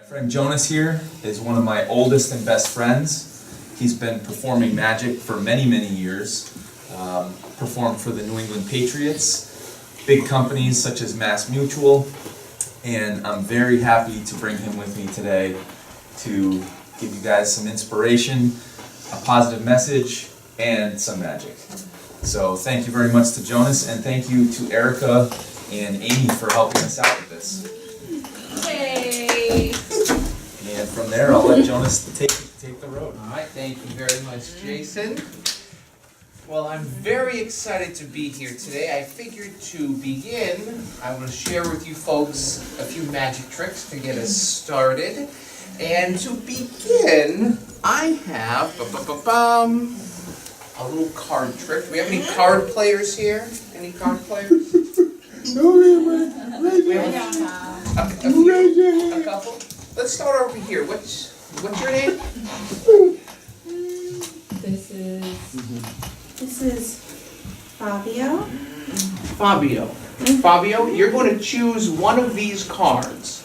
Friend Jonas here is one of my oldest and best friends. He's been performing magic for many, many years. Performed for the New England Patriots, big companies such as Mass Mutual, and I'm very happy to bring him with me today to give you guys some inspiration, a positive message, and some magic. So thank you very much to Jonas, and thank you to Erica and Amy for helping us out with this. Yay! And from there, I'll let Jonas take the road. All right, thank you very much, Jason. Well, I'm very excited to be here today. I figured to begin, I want to share with you folks a few magic tricks to get us started. And to begin, I have a little card trick. Do we have any card players here? Any card players? We have a couple. Let's start over here. What's your name? This is Fabio. Fabio, you're going to choose one of these cards.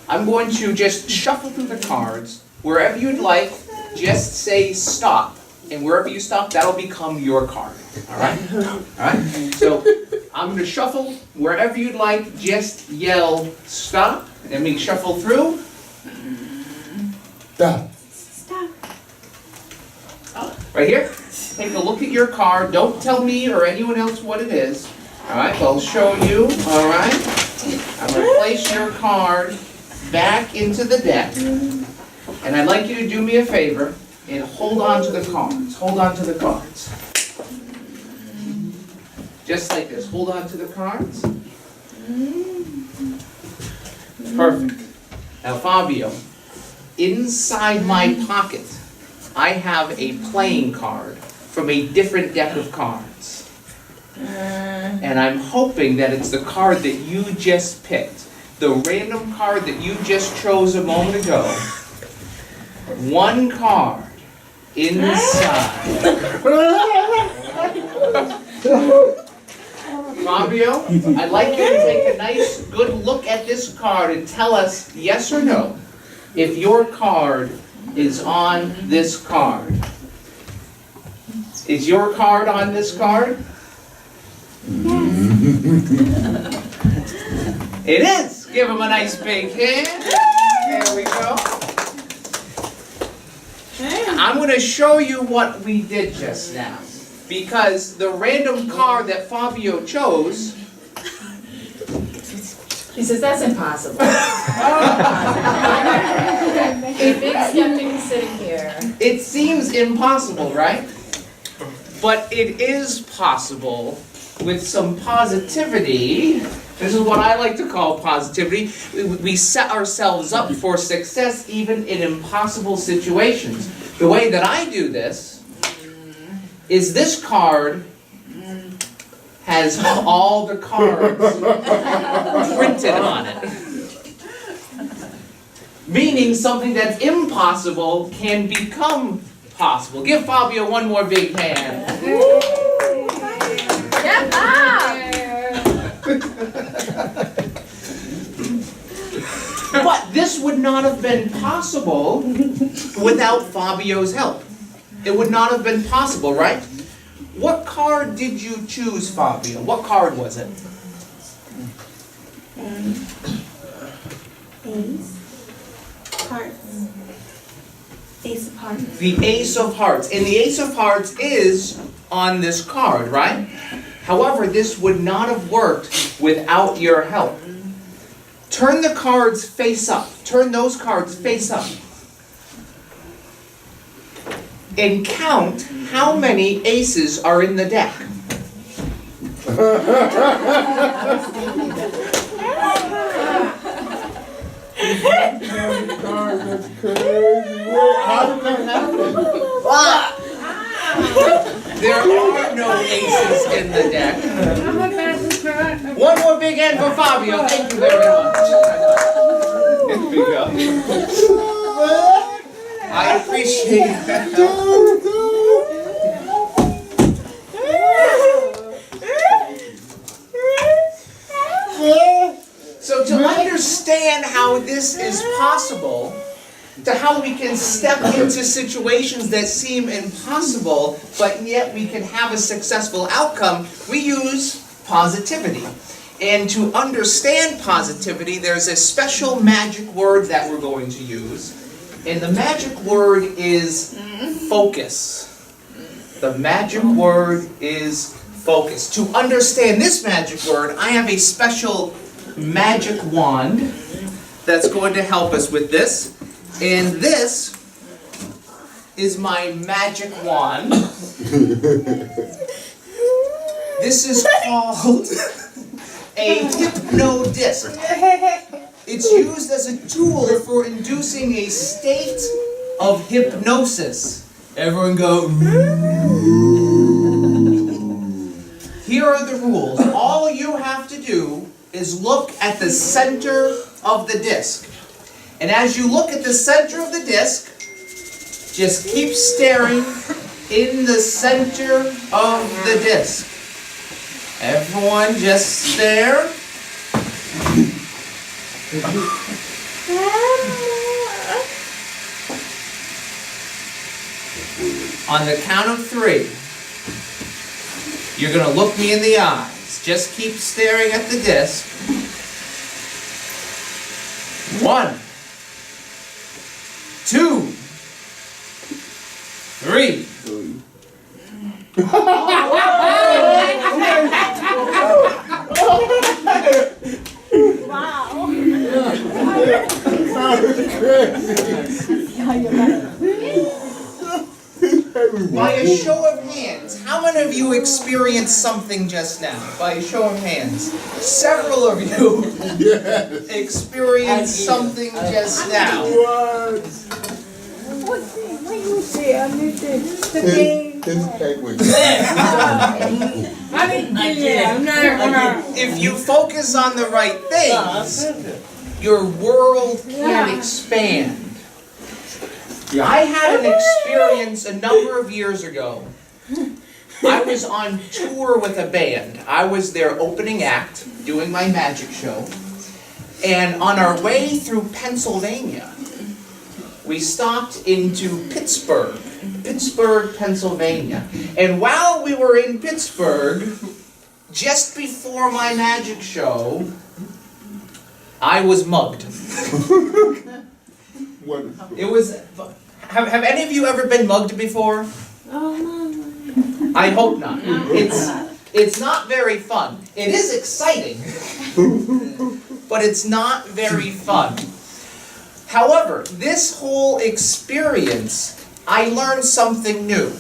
I'm going to just shuffle through the cards. Wherever you'd like, just say stop. And wherever you stop, that'll become your card. All right? All right? So I'm going to shuffle. Wherever you'd like, just yell stop. And then we shuffle through. Stop. Stop. Right here. Take a look at your card. Don't tell me or anyone else what it is. All right? I'll show you. All right? I'm going to place your card back into the deck. And I'd like you to do me a favor and hold on to the cards. Hold on to the cards. Just like this. Hold on to the cards. Perfect. Now, Fabio, inside my pocket, I have a playing card from a different deck of cards. And I'm hoping that it's the card that you just picked. The random card that you just chose a moment ago. One card inside. Fabio, I'd like you to take a nice, good look at this card and tell us, yes or no, if your card is on this card. Is your card on this card? It is! Give him a nice big hand. There we go. I'm going to show you what we did just now. Because the random card that Fabio chose... He says, that's impossible. A big skeptic sitting here. It seems impossible, right? But it is possible with some positivity. This is what I like to call positivity. We set ourselves up for success even in impossible situations. The way that I do this is this card has all the cards printed on it. Meaning something that's impossible can become possible. Give Fabio one more big hand. But this would not have been possible without Fabio's help. It would not have been possible, right? What card did you choose, Fabio? What card was it? Ace. Hearts. Ace of Hearts. The Ace of Hearts. And the Ace of Hearts is on this card, right? However, this would not have worked without your help. Turn the cards face up. Turn those cards face up. And count how many aces are in the deck. That's crazy. How did that happen? There are no aces in the deck. One more big hand for Fabio. Thank you very much. Here we go. I appreciate that. So to understand how this is possible, impossible to how we can step into situations that seem impossible, but yet we can have a successful outcome, we use positivity. And to understand positivity, there's a special magic word that we're going to use. And the magic word is focus. The magic word is focus. To understand this magic word, I have a special magic wand that's going to help us with this. And this is my magic wand. This is called a hypno disc. It's used as a tool for inducing a state of hypnosis. Everyone go. Here are the rules. All you have to do is look at the center of the disc. And as you look at the center of the disc, just keep staring in the center of the disc. Everyone just stare. On the count of 3, you're going to look me in the eyes. Just keep staring at the disc. 1, 2, 3. By a show of hands, how many of you experienced something just now? By a show of hands. Several of you experienced something just now. If you focus on the right things, your world can expand. I had an experience a number of years ago. I was on tour with a band. I was their opening act, doing my magic show. And on our way through Pennsylvania, we stopped into Pittsburgh, Pennsylvania. And while we were in Pittsburgh, just before my magic show, I was mugged. It was. Have any of you ever been mugged before? I hope not. It's not very fun. It is exciting, but it's not very fun. However, this whole experience, I learned something new.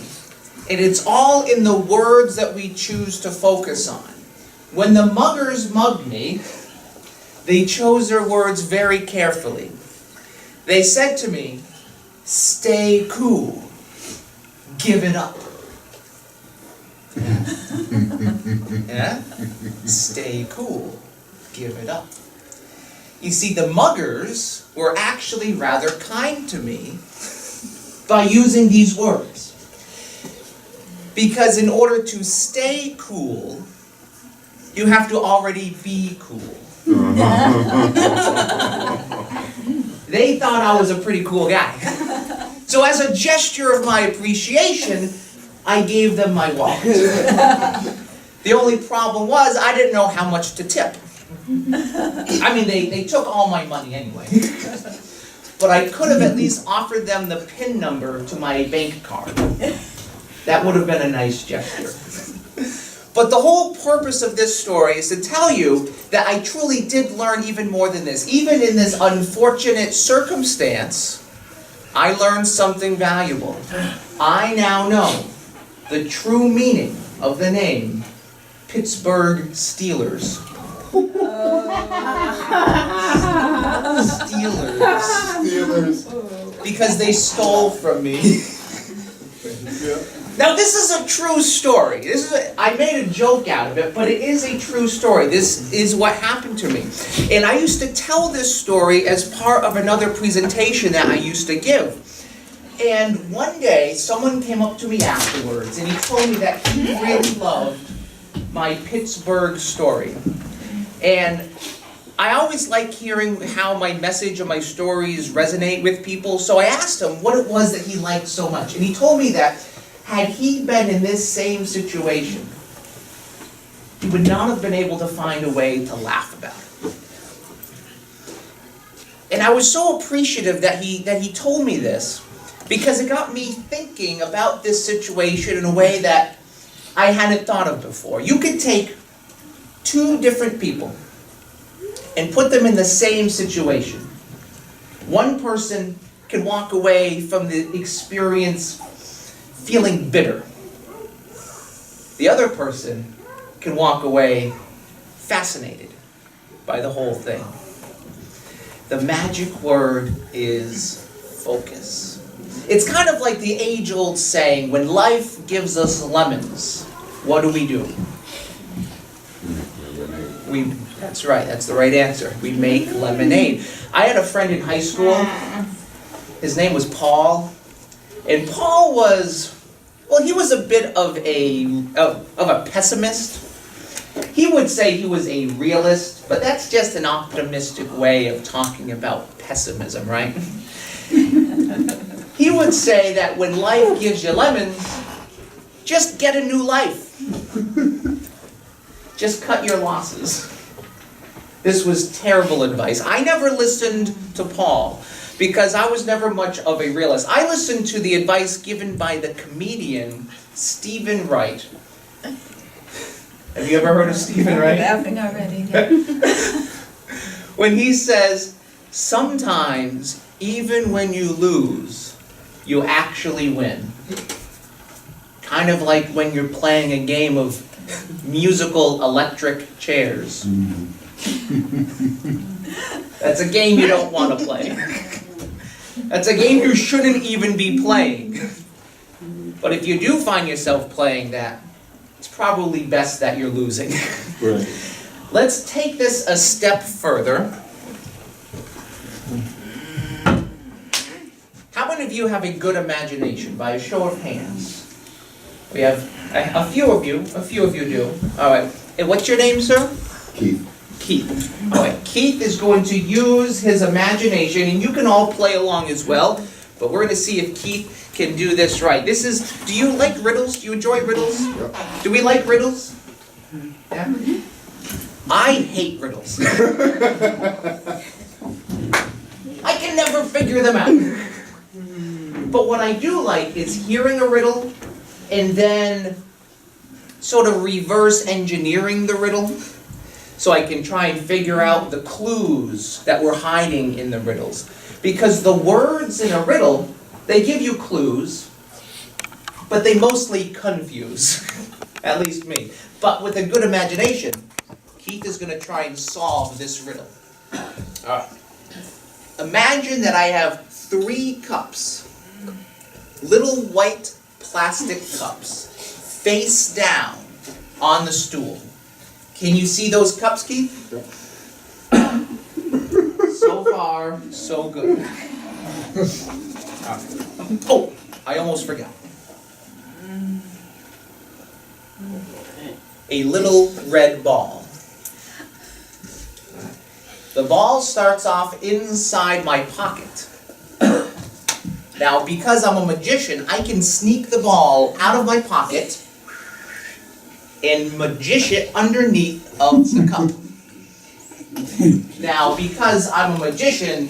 And it's all in the words that we choose to focus on. When the muggers mugged me, they chose their words very carefully. They said to me, "Stay cool. Give it up." Yeah? Stay cool. Give it up. You see, the muggers were actually rather kind to me by using these words. Because in order to stay cool, you have to already be cool. They thought I was a pretty cool guy. So as a gesture of my appreciation, I gave them my wallet. The only problem was I didn't know how much to tip. I mean, they took all my money anyway. But I could have at least offered them the PIN number to my bank card. That would have been a nice gesture. But the whole purpose of this story is to tell you that I truly did learn even more than this. Even in this unfortunate circumstance, I learned something valuable. I now know the true meaning of the name Pittsburgh Steelers. Steelers. Because they stole from me. Now this is a true story. I made a joke out of it, but it is a true story. This is what happened to me. And I used to tell this story as part of another presentation that I used to give. And one day, someone came up to me afterwards, and he told me that he really loved my Pittsburgh story. And I always like hearing how my message and my stories resonate with people, so I asked him what it was that he liked so much. And he told me that had he been in this same situation, he would not have been able to find a way to laugh about it. And I was so appreciative that he told me this, because it got me thinking about this situation in a way that I hadn't thought of before. You could take two different people and put them in the same situation. One person can walk away from the experience feeling bitter. The other person can walk away fascinated by the whole thing. The magic word is focus. It's kind of like the age-old saying, when life gives us lemons, what do? That's right, that's the right answer. We make lemonade. I had a friend in high school, his name was Paul, and Paul was, well, he was a bit of a pessimist. He would say he was a realist, but that's just an optimistic way of talking about pessimism, right? He would say that when life gives you lemons, just get a new life. Just cut your losses. This was terrible advice. I never listened to Paul because I was never much of a realist. I listened to the advice given by the comedian Stephen Wright. Have you ever heard of Stephen Wright? Laughing already. Yeah. When he says, sometimes even when you lose, you actually win. Kind of like when you're playing a game of musical electric chairs. That's a game you don't want to play. That's a game you shouldn't even be playing. But if you do find yourself playing that, it's probably best that you're losing. Right. Let's take this a step further. How many of you have a good imagination? By a show of hands. We have a few of you do. All right. And what's your name, sir? Keith. Keith. All right. Keith is going to use his imagination, and you can all play along as well. But we're going to see if Keith can do this right. This is. Do you like riddles? Do you enjoy riddles? Yep. Do we like riddles? Yeah. I hate riddles. I can never figure them out. But what I do like is hearing a riddle and then sort of reverse engineering the riddle so I can try and figure out the clues that we're hiding in the riddles. Because the words in a riddle, they give you clues, but they mostly confuse, at least me. But with a good imagination, Keith is going to try and solve this riddle. All right. Imagine that I have 3 cups. Little white plastic cups, face down on the stool. Can you see those cups, Keith? Yep. So far, so good. Oh, I almost forgot. A little red ball. The ball starts off inside my pocket. Now, because I'm a magician, I can sneak the ball out of my pocket and magish it underneath of the cup. Now, because I'm a magician,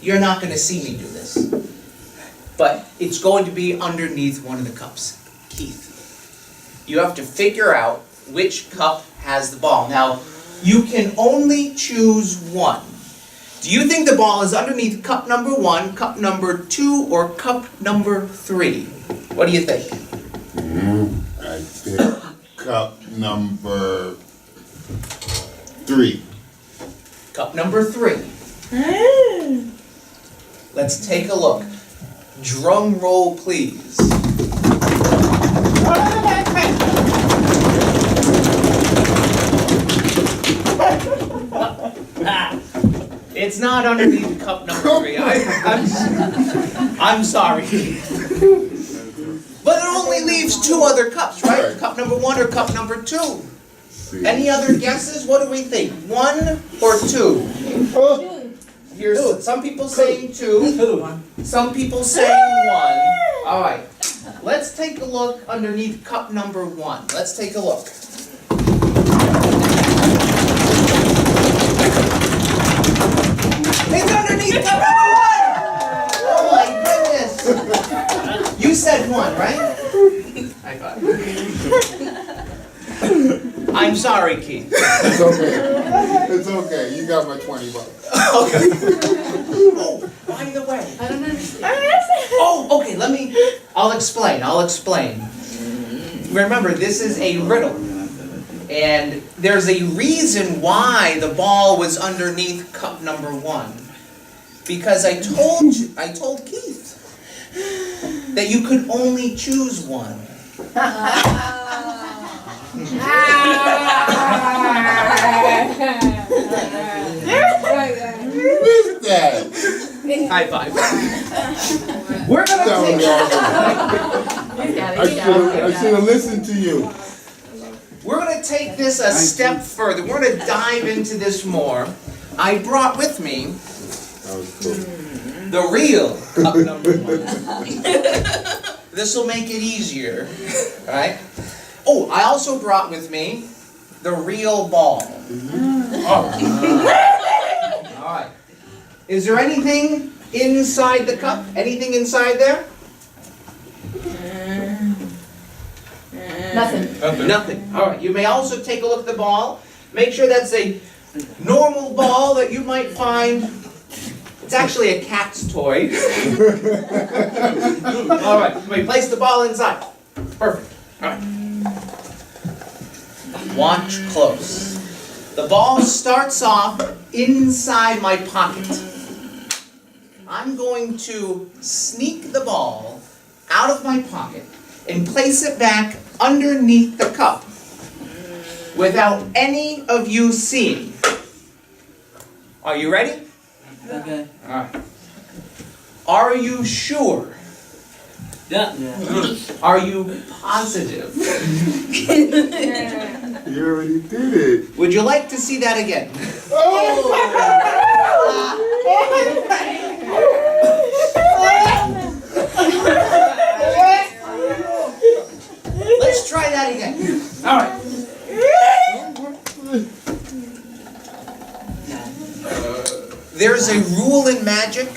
you're not going to see me do this. But it's going to be underneath one of the cups. Keith, you have to figure out which cup has the ball. Now, you can only choose one. Do you think the ball is underneath cup number 1, cup number 2, or cup number 3? What do you think? I think cup number 3. Cup number 3. Let's take a look. Drum roll, please. It's not underneath cup number 3. I'm sorry. But it only leaves 2 other cups, right? Right. Cup number 1 or cup number 2. see. Any other guesses? What do we think? 1 or 2? Here's some people saying 2. Some people saying 1. All right. Let's take a look underneath cup number 1. Let's take a look. It's underneath cup number 1! Oh my goodness! You said 1, right? High five. I'm sorry, Keith. It's okay. It's okay. You got my $20. Okay. Oh, by the way. I don't understand. Oh, okay, I'll explain. Remember, this is a riddle. And there's a reason why the ball was underneath cup number 1. Because I told Keith that you could only choose 1. Dad. High five. We're gonna take I should have listened to you. We're gonna take this a step further. We're gonna dive into this more. I brought with me That was cool. the real cup number 1. This will make it easier, right? Oh, I also brought with me the real ball. Oh. All right. Is there anything inside the cup? Anything inside there? Nothing. Nothing. All right. You may also take a look at the ball. Make sure that's a normal ball that you might find. It's actually a cat's toy. All right. You may place the ball inside. Perfect. All right. Watch close. The ball starts off inside my pocket. I'm going to sneak the ball out of my pocket and place it back underneath the cup without any of you seeing. Are you ready? Okay. All right. Are you sure? Yeah. Are you positive? You already did it. Would you like to see that again? Let's try that again. All right. There's a rule in magic.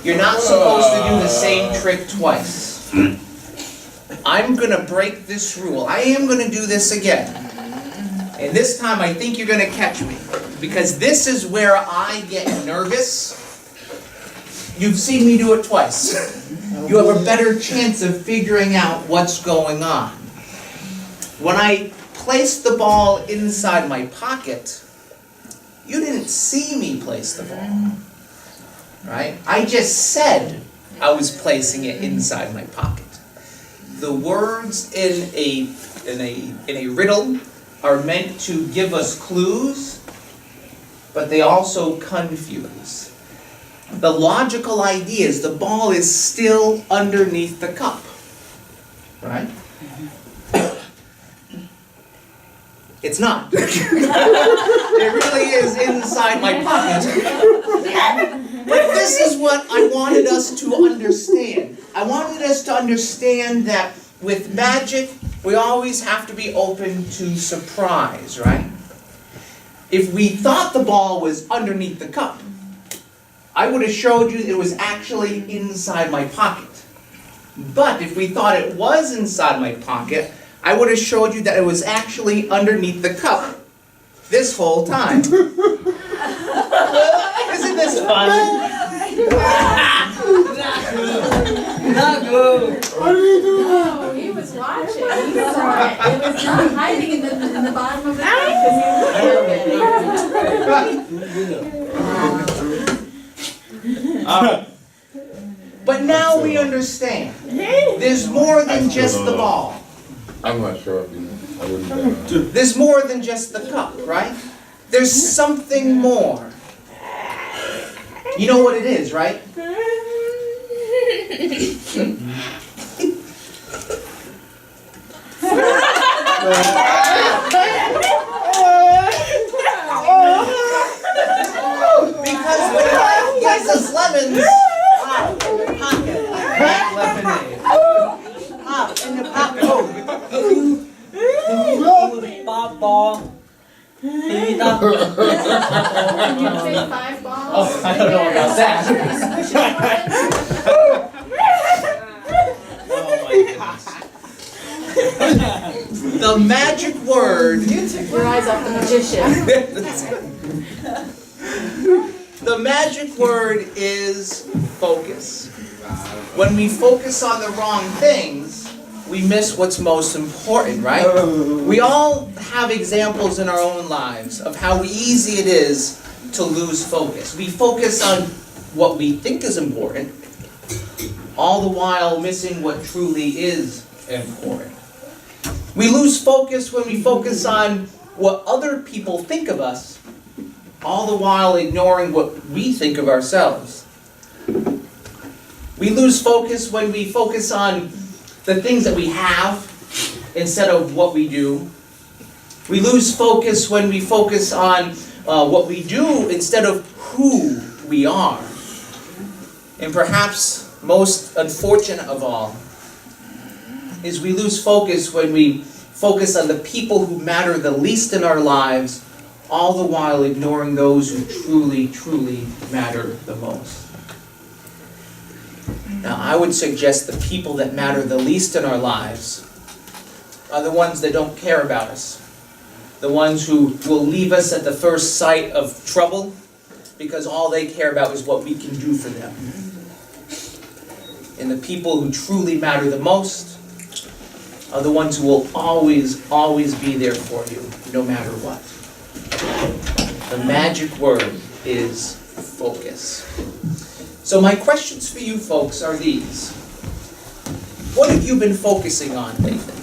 You're not supposed to do the same trick twice. I'm gonna break this rule. I am gonna do this again. And this time I think you're gonna catch me. Because this is where I get nervous. You've seen me do it twice. You have a better chance of figuring out what's going on. When I placed the ball inside my pocket, you didn't see me place the ball. Right? I just said I was placing it inside my pocket. The words in a riddle are meant to give us clues, but they also confuse. The logical idea is the ball is still underneath the cup, right? It's not. It really is inside my pocket. But this is what I wanted us to understand. I wanted us to understand that with magic, we always have to be open to surprise, right? If we thought the ball was underneath the cup, I would have showed you it was actually inside my pocket. But if we thought it was inside my pocket, I would have showed you that it was actually underneath the cup this whole time. Isn't this fun? Not good. What did you do? No, he was watching. He saw it. It was not hiding in the bottom of the cup because But now we understand. There's more than just the ball. I'm not sure if you know. I wouldn't know. There's more than just the cup, right? There's something more. You know what it is, right? Because when life gives us lemons, Pocket. make lemonade. Pop in the pop hole. Pop ball. Tita. Can you fit 5 balls? Oh, I don't know about that. Squish it Oh my goodness. The magic word. Took your eyes off the magician. The magic word is focus. When we focus on the wrong things, we miss what's most important, right? We all have examples in our own lives of how easy it is to lose focus. We focus on what we think is important, all the while missing what truly is important. We lose focus when we focus on what other people think of us, all the while ignoring what we think of ourselves. We lose focus when we focus on the things that we have instead of what we do. We lose focus when we focus on what we do instead of who we are. And perhaps most unfortunate of all is we lose focus when we focus on the people who matter the least in our lives, all the while ignoring those who truly, truly matter the most. Now, I would suggest the people that matter the least in our lives are the ones that don't care about us. The ones who will leave us at the first sight of trouble because all they care about is what we can do for them. And the people who truly matter the most are the ones who will always, always be there for you, no matter what. The magic word is focus. So my questions for you folks are these. What have you been focusing on lately?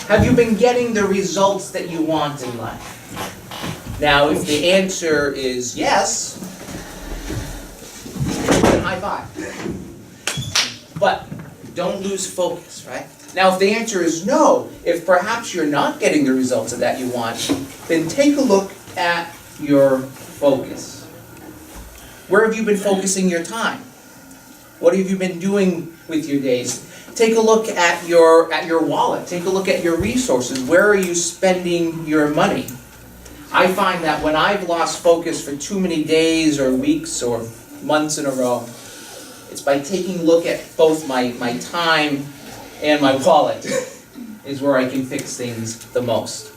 Have you been getting the results that you want in life? Now, if the answer is yes, then high five. But don't lose focus, right? Now, if the answer is no, if perhaps you're not getting the results that you want, then take a look at your focus. Where have you been focusing your time? What have you been doing with your days? Take a look at your wallet. Take a look at your resources. Where are you spending your money? I find that when I've lost focus for too many days or weeks or months in a row, it's by taking a look at both my time and my wallet is where I can fix things the most.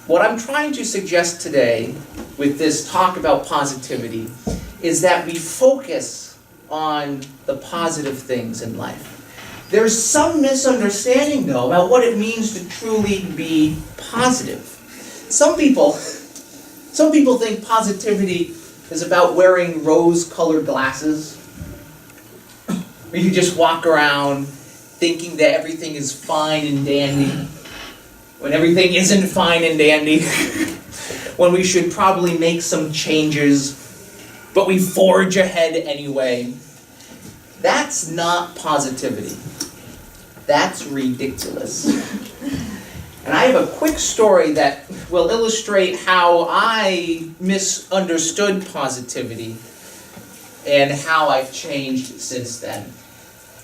What I'm trying to suggest today with this talk about positivity is that we focus on the positive things in life. There's some misunderstanding, though, about what it means to truly be positive. Some people think positivity is about wearing rose-colored glasses, where you just walk around thinking that everything is fine and dandy, when everything isn't fine and dandy, when we should probably make some changes, but we forge ahead anyway. That's not positivity. That's ridiculous. And I have a quick story that will illustrate how I misunderstood positivity and how I've changed since then.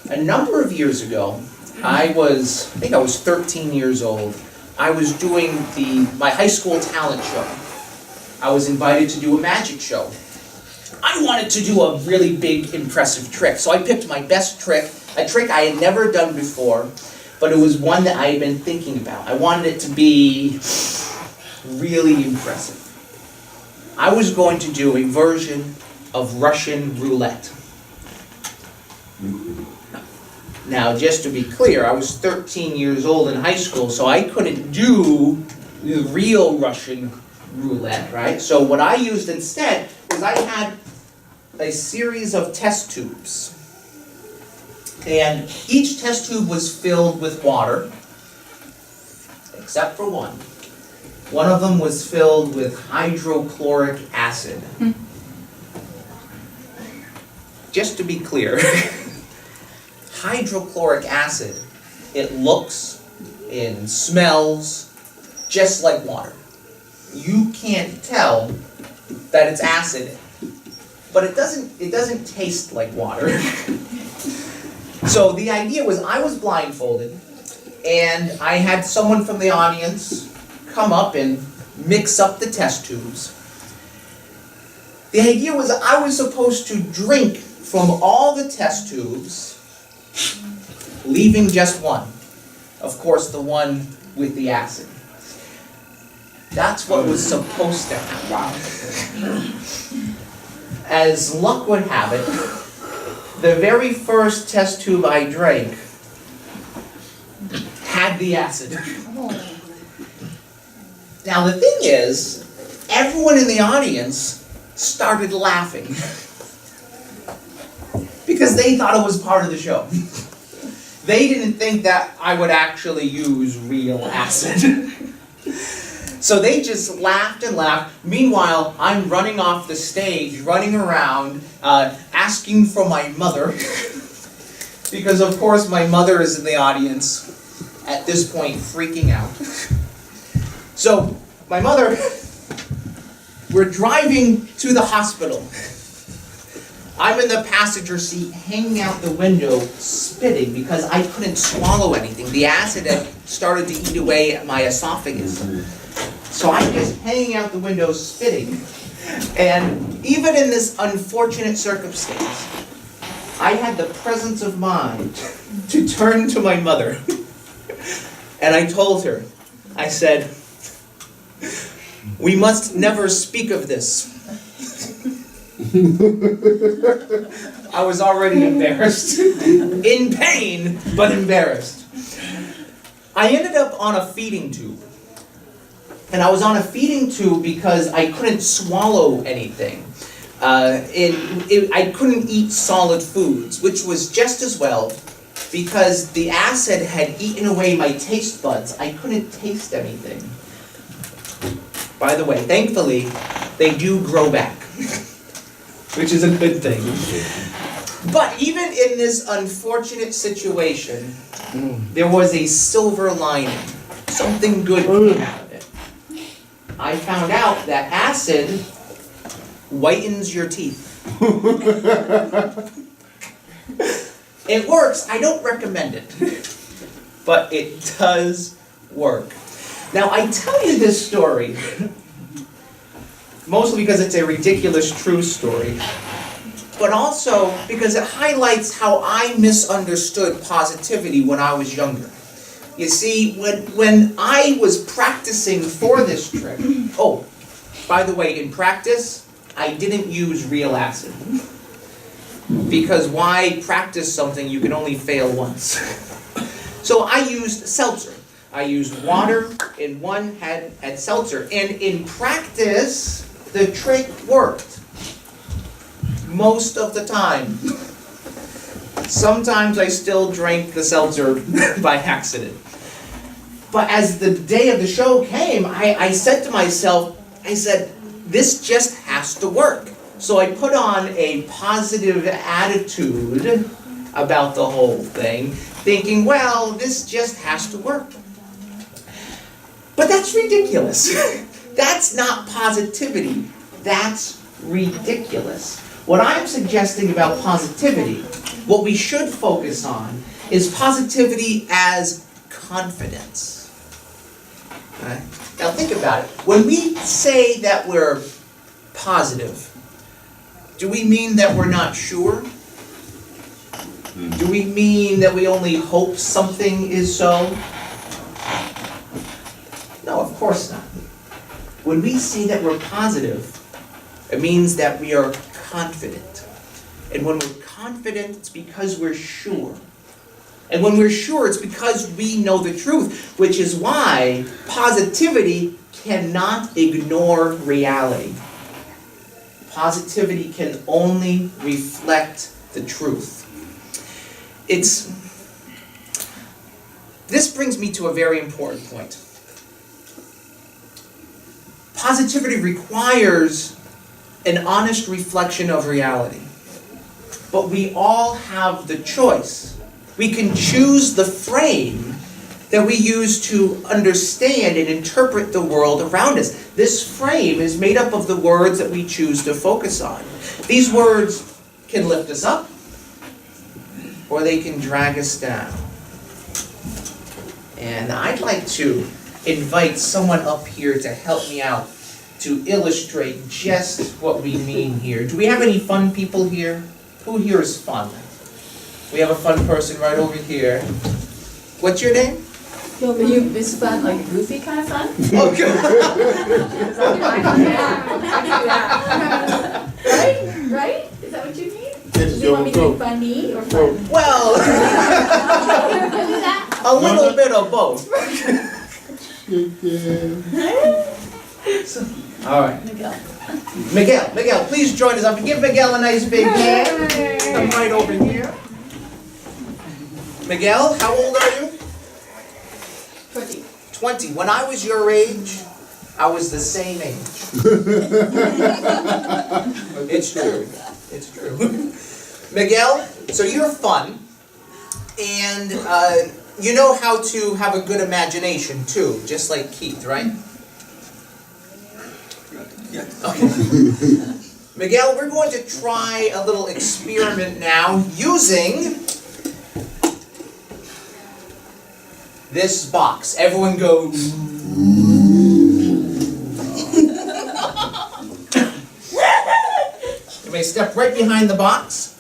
A number of years ago, I think I was 13 years old. I was doing my high school talent show. I was invited to do a magic show. I wanted to do a really big, impressive trick. So I picked my best trick, a trick I had never done before, but it was one that I had been thinking about. I wanted it to be really impressive. I was going to do a version of Russian roulette. Now, just to be clear, I was 13 years old in high school, so I couldn't do the real Russian roulette, right? So what I used instead was I had a series of test tubes. And each test tube was filled with water, except for one. One of them was filled with hydrochloric acid. Just to be clear, hydrochloric acid, it looks in smells, just like water. You can't tell that it's acid, but it doesn't taste like water. So the idea was I was blindfolded, and I had someone from the audience come up and mix up the test tubes. The idea was I was supposed to drink from all the test tubes, leaving just one. Of course, the one with the acid. That's what was supposed to happen. As luck would have it, the very first test tube I drank had the acid. Now the thing is, everyone in the audience started laughing because they thought it was part of the show. They didn't think that I would actually use real acid. So they just laughed and laughed. Meanwhile, I'm running off the stage, running around, asking for my mother. Because of course my mother is in the audience at this point, freaking out. So, my mother, we're driving to the hospital. I'm in the passenger seat, hanging out the window, spitting because I couldn't swallow anything. The acid had started to eat away at my esophagus. So I'm just hanging out the window, spitting. And even in this unfortunate circumstance, I had the presence of mind to turn to my mother. And I told her, I said, "We must never speak of this." I was already embarrassed. In pain, but embarrassed. I ended up on a feeding tube. And I was on a feeding tube because I couldn't swallow anything. I couldn't eat solid foods, which was just as well, because the acid had eaten away my taste buds. I couldn't taste anything. By the way, thankfully, they do grow back, which is a good thing. But even in this unfortunate situation, there was a silver lining. Something good came out of it. I found out that acid whitens your teeth. It works. I don't recommend it, but it does work. Now, I tell you this story mostly because it's a ridiculous true story, but also because it highlights how I misunderstood positivity when I was younger. You see, when I was practicing for this trick, oh, by the way, in practice, I didn't use real acid. Because why practice something you can only fail once? So I used seltzer. I used water in one, had seltzer. And in practice, the trick worked. Most of the time. Sometimes I still drank the seltzer by accident. But as the day of the show came, I said to myself, I said, this just has to work. So I put on a positive attitude about the whole thing, thinking, well, this just has to work. But that's ridiculous. That's not positivity. That's ridiculous. What I'm suggesting about positivity, what we should focus on, is positivity as confidence. Right? Now think about it. When we say that we're positive, do we mean that we're not sure? Do we mean that we only hope something is so? No, of course not. When we say that we're positive, it means that we are confident. And when we're confident, it's because we're sure. And when we're sure, it's because we know the truth, which is why positivity cannot ignore reality. Positivity can only reflect the truth. This brings me to a very important point. Positivity requires an honest reflection of reality. But we all have the choice. We can choose the frame that we use to understand and interpret the world around us. This frame is made up of the words that we choose to focus on. These words can lift us up, or they can drag us down. And I'd like to invite someone up here to help me out to illustrate just what we mean here. Do we have any fun people here? Who here is fun? We have a fun person right over here. What's your name? Is fun like goofy kind of fun? Oh, good. Right? Is that what you mean? Yes, Do you want me to go. be funny or fun? Well, Do that. a little bit of both. All right. Miguel, please join us up and give Miguel a nice big hand. Come right over here. Miguel, how old are you? 20. 20. When I was your age, I was the same age. It's true. It's true. Miguel, so you're fun, and you know how to have a good imagination too, just like Keith, right? Yeah. Okay. Miguel, we're going to try a little experiment now using this box. Everyone go. You may step right behind the box.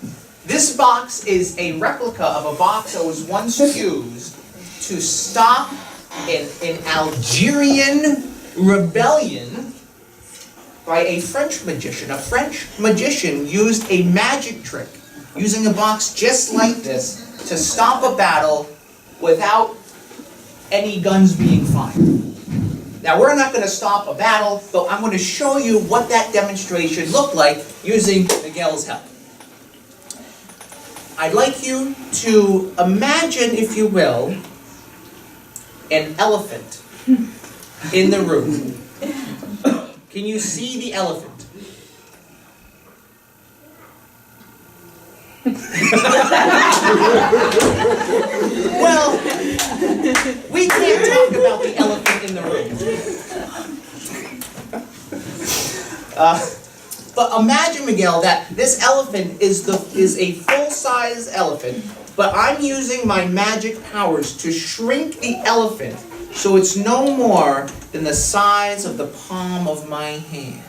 This box is a replica of a box that was once used to stop an Algerian rebellion by a French magician. A French magician used a magic trick, using a box just like this, to stop a battle without any guns being fired. Now, we're not going to stop a battle, but I'm going to show you what that demonstration looked like using Miguel's help. I'd like you to imagine, if you will, an elephant in the room. Can you see the elephant? Well, we can't talk about the elephant in the room. But imagine, Miguel, that this elephant is a full-size elephant, but I'm using my magic powers to shrink the elephant so it's no more than the size of the palm of my hand.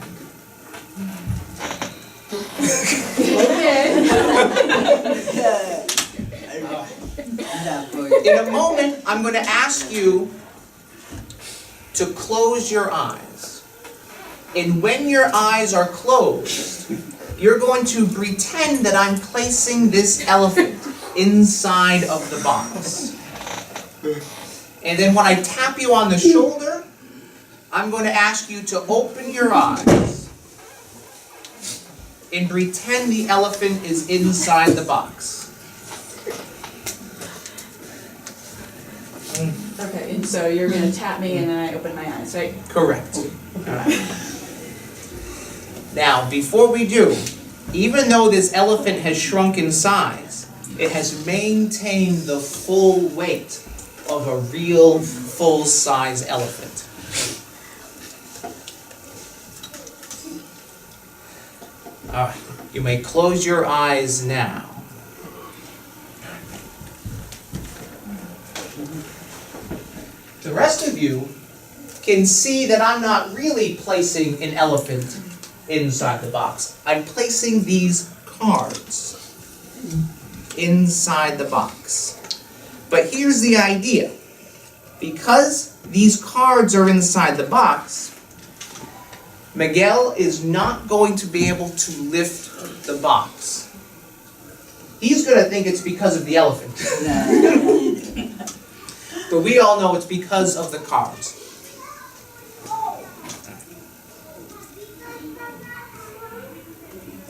In a moment, I'm going to ask you to close your eyes. And when your eyes are closed, you're going to pretend that I'm placing this elephant inside of the box. And then when I tap you on the shoulder, I'm going to ask you to open your eyes and pretend the elephant is inside the box. Okay, and so you're going to tap me and then I open my eyes, right? Correct. Alright. Now, before we do, even though this elephant has shrunk in size, it has maintained the full weight of a real full-size elephant. Alright, you may close your eyes now. The rest of you can see that I'm not really placing an elephant inside the box. I'm placing these cards inside the box. But here's the idea. Because these cards are inside the box, Miguel is not going to be able to lift the box. He's going to think it's because of the elephant. But we all know it's because of the cards.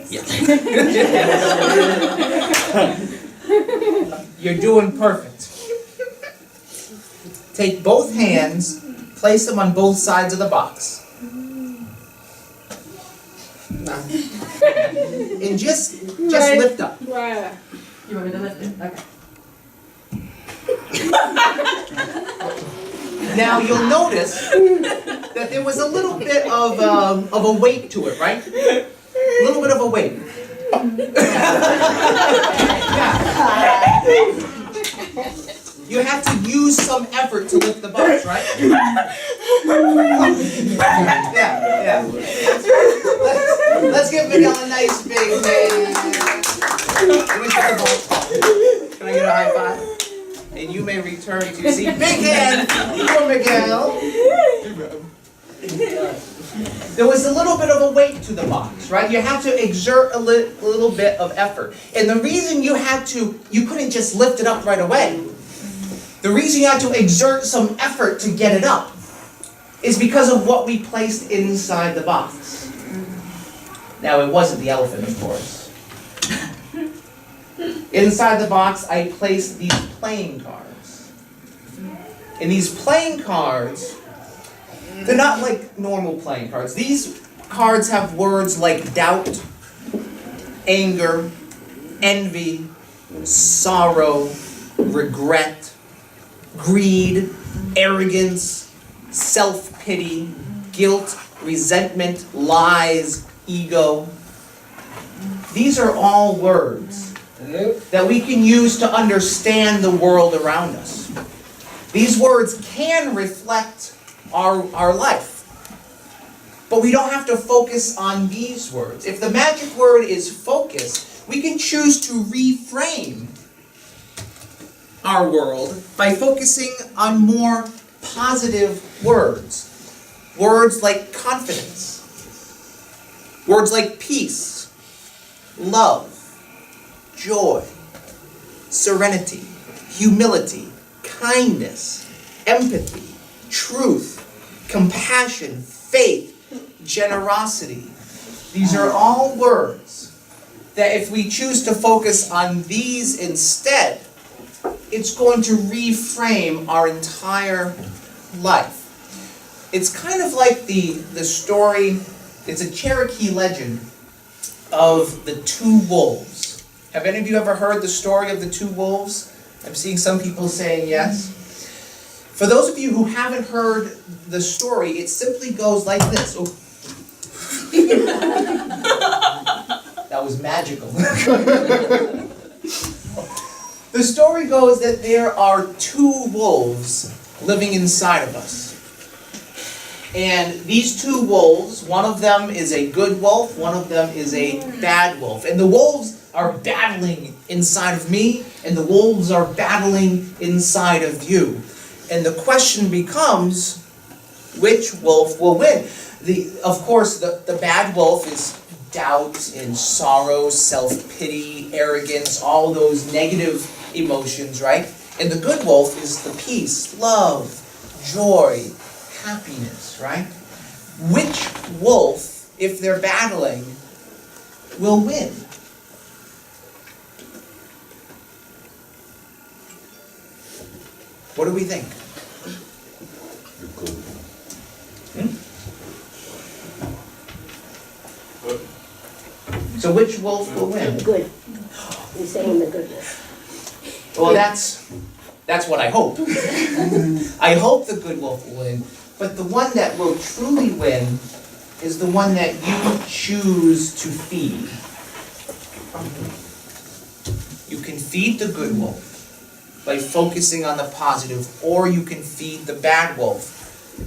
Yeah. You're doing perfect. Take both hands, place them on both sides of the box. And just lift up. You want me to lift it? Okay. Now you'll notice that there was a little bit of a weight to it, right? A little bit of a weight. Yeah. You have to use some effort to lift the box, right? Yeah. Let's give Miguel a nice big hand. Can we put the box? Can I get a high five? And you may return to your seat. Big hand for Miguel. There was a little bit of a weight to the box, right? You had to exert a little bit of effort. And the reason you couldn't just lift it up right away. The reason you had to exert some effort to get it up is because of what we placed inside the box. Now, it wasn't the elephant, of course. Inside the box, I placed these playing cards. And these playing cards, they're not like normal playing cards. These cards have words like doubt, anger, envy, sorrow, regret, greed, arrogance, self-pity, guilt, resentment, lies, ego. These are all words that we can use to understand the world around us. These words can reflect our life. But we don't have to focus on these words. If the magic word is focus, we can choose to reframe our world by focusing on more positive words. Words like confidence. Words like peace, love, joy, serenity, humility, kindness, empathy, truth, compassion, faith, generosity. These are all words that if we choose to focus on these instead, it's going to reframe our entire life. It's kind of like the story, it's a Cherokee legend of the two wolves. Have any of you ever heard the story of the two wolves? I'm seeing some people saying yes. For those of you who haven't heard the story, it simply goes like this. Oh. That was magical. The story goes that there are two wolves living inside of us. And these two wolves, one of them is a good wolf, one of them is a bad wolf. And the wolves are battling inside of me, and the wolves are battling inside of you. And the question becomes, which wolf will win? Of course, the bad wolf is doubt and sorrow, self-pity, arrogance, all those negative emotions, right? And the good wolf is the peace, love, joy, happiness, right? Which wolf, if they're battling, will win? What do we think? So which wolf will win? Good. You're saying the good wolf. Well, that's what I hope. I hope the good wolf will win. But the one that will truly win is the one that you choose to feed. You can feed the good wolf by focusing on the positive, or you can feed the bad wolf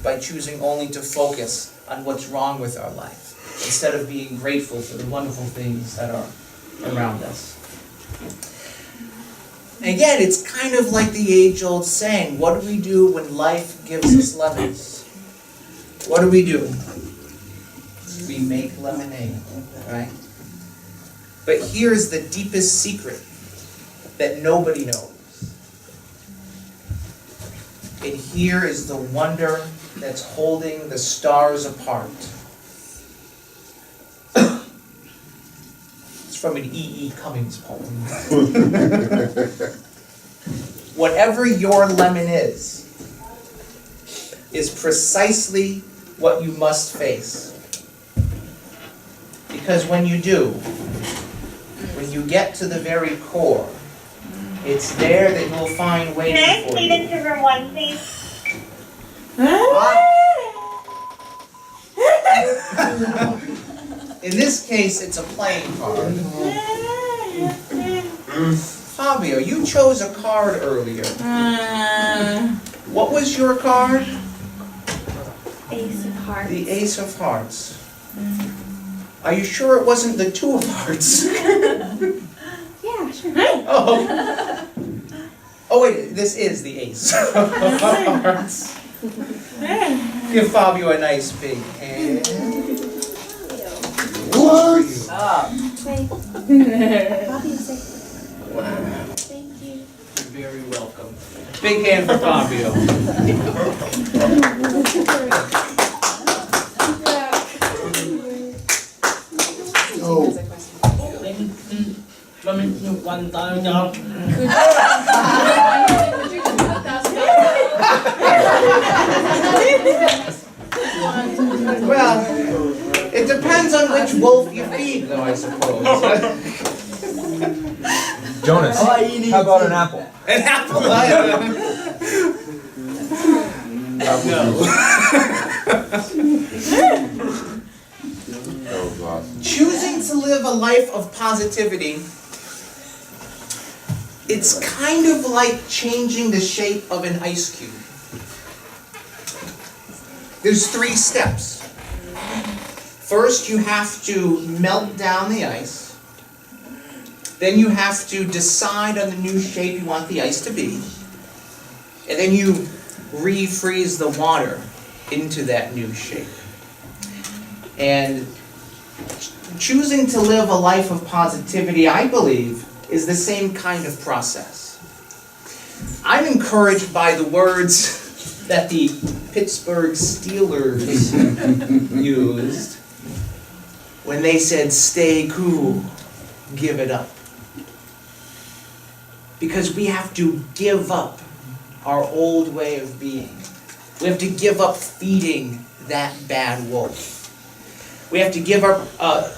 by choosing only to focus on what's wrong with our life, instead of being grateful for the wonderful things that are around us. Again, it's kind of like the age-old saying, what do we do when life gives us lemons? What do? We make lemonade, right? But here's the deepest secret that nobody knows. And here is the wonder that's holding the stars apart. It's from an E.E. Cummings poem. Whatever your lemon is precisely what you must face. Because when you do, when you get to the very core, It's there that you'll find waiting Can I for plead you. into room 1, please? In this case, it's a playing card. Fabio, you chose a card earlier. What was your card? Ace of Hearts. The Ace of Hearts. Are you sure it wasn't the Two of Hearts? Yeah, sure. Oh. Oh wait, this is the Ace of Hearts. Give Fabio a nice big hand. What? Stop. Wait. Bobby, say. Wow. Thank you. You're very welcome. Big hand for Fabio. Oh. Let me do one time, y'all. Well, it depends on which wolf you feed, though, I suppose. Jonas, how about an apple? An apple. Oh, Choosing to live a life of positivity, it's kind of like changing the shape of an ice cube. There's 3 steps. First, you have to melt down the ice. Then you have to decide on the new shape you want the ice to be. And then you refreeze the water into that new shape. And choosing to live a life of positivity, I believe, is the same kind of process. I'm encouraged by the words that the Pittsburgh Steelers used when they said, "Stay cool, give it up." Because we have to give up our old way of being. We have to give up feeding that bad wolf. We have to give up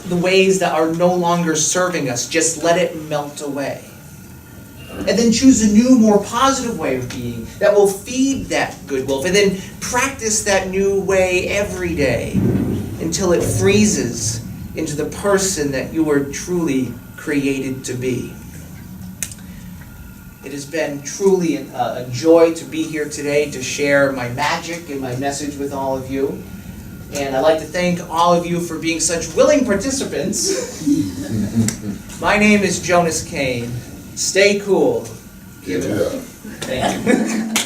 the ways that are no longer serving us. Just let it melt away. And then choose a new, more positive way of being that will feed that good wolf. And then practice that new way every day until it freezes into the person that you were truly created to be. It has been truly a joy to be here today to share my magic and my message with all of you. And I'd like to thank all of you for being such willing participants. My name is Jonas Cain. Stay cool. Give it up. Thank you.